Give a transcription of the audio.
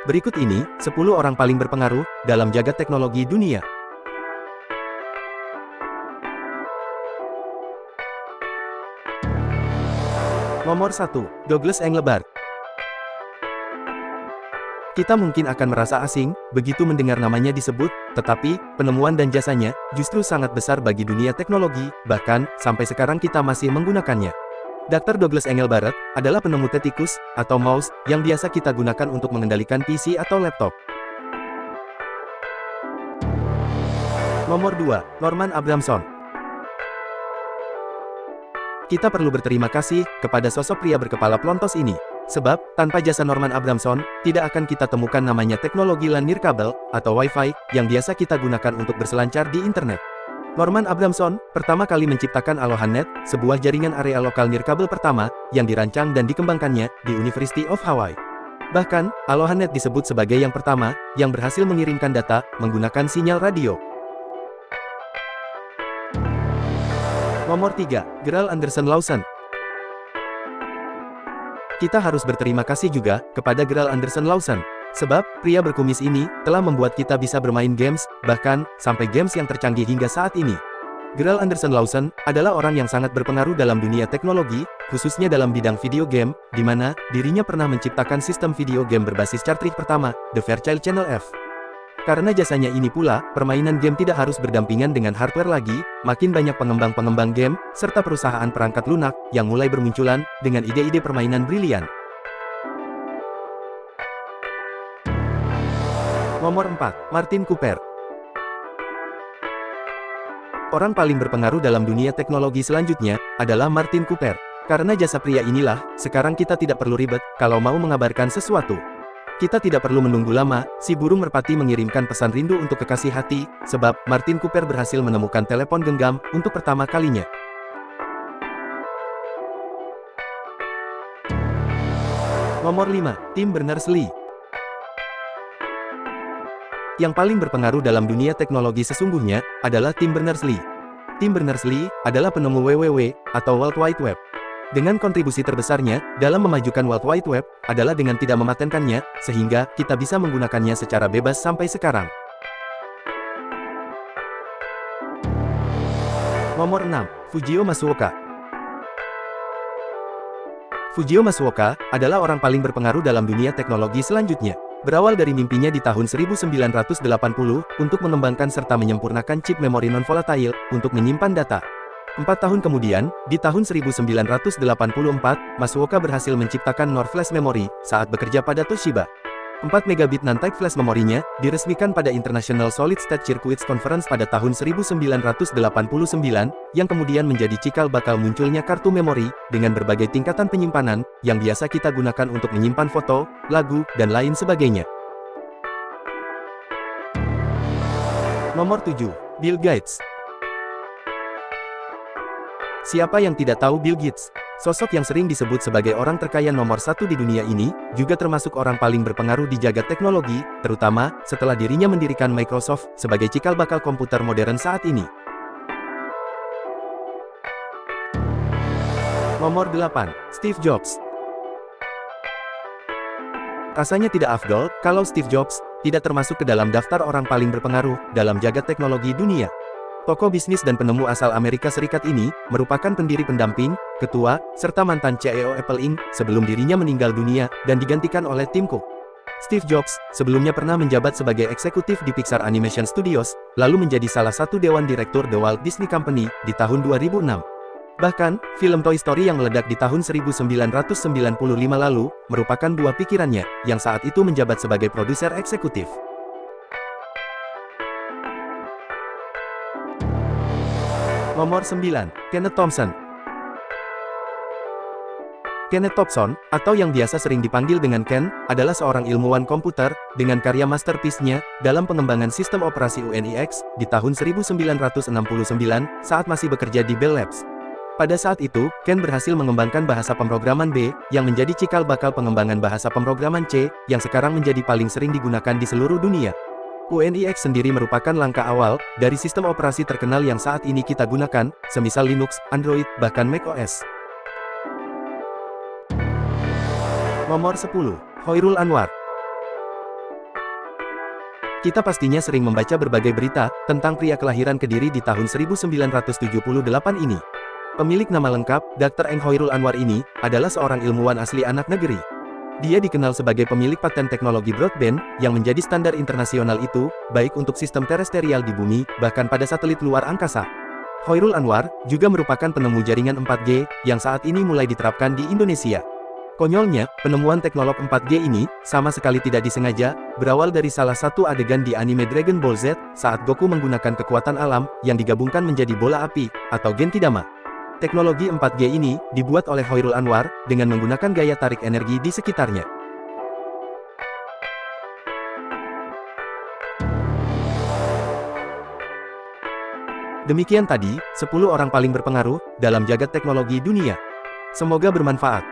Berikut ini, 10 orang paling berpengaruh dalam jagat teknologi dunia. Nomor 1. Douglas Engelbart. Kita mungkin akan merasa asing, begitu mendengar namanya disebut, tetapi, penemuan dan jasanya, justru sangat besar bagi dunia teknologi, bahkan, sampai sekarang kita masih menggunakannya. Dr. Douglas Engelbart adalah penemu tikus, atau mouse, yang biasa kita gunakan untuk mengendalikan PC atau laptop. Nomor 2. Norman Abramson. Kita perlu berterima kasih kepada sosok pria berkepala plontos ini. Sebab, tanpa jasa Norman Abramson, tidak akan kita temukan namanya teknologi LAN nirkabel, atau Wi-Fi, yang biasa kita gunakan untuk berselancar di internet. Norman Abramson pertama kali menciptakan AlohaNet, sebuah jaringan area lokal nirkabel pertama, yang dirancang dan dikembangkannya di University of Hawaii. Bahkan, AlohaNet disebut sebagai yang pertama, yang berhasil mengirimkan data, menggunakan sinyal radio. Nomor 3. Gerald Anderson Lawson. Kita harus berterima kasih juga kepada Gerald Anderson Lawson. Sebab, pria berkumis ini telah membuat kita bisa bermain games, bahkan sampai games yang tercanggih hingga saat ini. Gerald Anderson Lawson adalah orang yang sangat berpengaruh dalam dunia teknologi, khususnya dalam bidang video game, di mana dirinya pernah menciptakan sistem video game berbasis cartridge pertama, The Fairchild Channel F. Karena jasanya ini pula, permainan game tidak harus berdampingan dengan hardware lagi, makin banyak pengembang-pengembang game, serta perusahaan perangkat lunak, yang mulai bermunculan, dengan ide-ide permainan brilian. Nomor 4. Martin Cooper. Orang paling berpengaruh dalam dunia teknologi selanjutnya, adalah Martin Cooper. Karena jasa pria inilah, sekarang kita tidak perlu ribet, kalau mau mengabarkan sesuatu. Kita tidak perlu menunggu lama, si burung merpati mengirimkan pesan rindu untuk kekasih hati, sebab, Martin Cooper berhasil menemukan telepon genggam, untuk pertama kalinya. Nomor 5. Tim Berners-Lee. Yang paling berpengaruh dalam dunia teknologi sesungguhnya, adalah Tim Berners-Lee. Tim Berners-Lee adalah penemu WWW, atau World Wide Web. Dengan kontribusi terbesarnya, dalam memajukan World Wide Web, adalah dengan tidak mematenkannya, sehingga, kita bisa menggunakannya secara bebas sampai sekarang. Nomor 6. Fujio Masuoka. Fujio Masuoka adalah orang paling berpengaruh dalam dunia teknologi selanjutnya. Berawal dari mimpinya di tahun 1980, untuk mengembangkan serta menyempurnakan chip memori non-volatile, untuk menyimpan data. 4 tahun kemudian, di tahun 1984, Masuoka berhasil menciptakan NOR Flash Memory, saat bekerja pada Toshiba. 4 megabit non-type flash memorinya, diresmikan pada International Solid State Circuits Conference pada tahun 1989, yang kemudian menjadi cikal bakal munculnya kartu memori, dengan berbagai tingkatan penyimpanan, yang biasa kita gunakan untuk menyimpan foto, lagu, dan lain sebagainya. Nomor 7. Bill Gates. Siapa yang tidak tahu Bill Gates? Sosok yang sering disebut sebagai orang terkaya nomor 1 di dunia ini, juga termasuk orang paling berpengaruh di jagat teknologi, terutama, setelah dirinya mendirikan Microsoft, sebagai cikal bakal komputer modern saat ini. Nomor 8. Steve Jobs. Rasanya tidak afdol, kalau Steve Jobs tidak termasuk ke dalam daftar orang paling berpengaruh dalam jagat teknologi dunia. Tokoh bisnis dan penemu asal Amerika Serikat ini, merupakan pendiri pendamping, ketua, serta mantan CEO Apple Inc., sebelum dirinya meninggal dunia, dan digantikan oleh Tim Cook. Steve Jobs, sebelumnya pernah menjabat sebagai eksekutif di Pixar Animation Studios, lalu menjadi salah satu dewan direktur The Walt Disney Company, di tahun 2006. Bahkan, film Toy Story yang meledak di tahun 1995 lalu, merupakan buah pikirannya, yang saat itu menjabat sebagai produser eksekutif. Nomor 9. Kenneth Thompson. Kenneth Thompson, atau yang biasa sering dipanggil dengan Ken, adalah seorang ilmuwan komputer, dengan karya masterpiece-nya, dalam pengembangan sistem operasi UNIX, di tahun 1969, saat masih bekerja di Bell Labs. Pada saat itu, Ken berhasil mengembangkan bahasa pemrograman B, yang menjadi cikal bakal pengembangan bahasa pemrograman C, yang sekarang menjadi paling sering digunakan di seluruh dunia. UNIX sendiri merupakan langkah awal dari sistem operasi terkenal yang saat ini kita gunakan, semisal Linux, Android, bahkan macOS. Nomor 10. Hoirul Anwar. Kita pastinya sering membaca berbagai berita tentang pria kelahiran Kediri di tahun 1978 ini. Pemilik nama lengkap, Dr. Eng Hoirul Anwar ini, adalah seorang ilmuwan asli anak negeri. Dia dikenal sebagai pemilik paten teknologi broadband, yang menjadi standar internasional itu, baik untuk sistem terestrial di bumi, bahkan pada satelit luar angkasa. Hoirul Anwar, juga merupakan penemu jaringan 4G, yang saat ini mulai diterapkan di Indonesia. Konyolnya, penemuan teknolog 4G ini, sama sekali tidak disengaja, berawal dari salah satu adegan di anime Dragon Ball Z, saat Goku menggunakan kekuatan alam, yang digabungkan menjadi bola api, atau Genkidama. Teknologi 4G ini, dibuat oleh Hoirul Anwar, dengan menggunakan gaya tarik energi di sekitarnya. Demikian tadi, 10 orang paling berpengaruh, dalam jagat teknologi dunia. Semoga bermanfaat.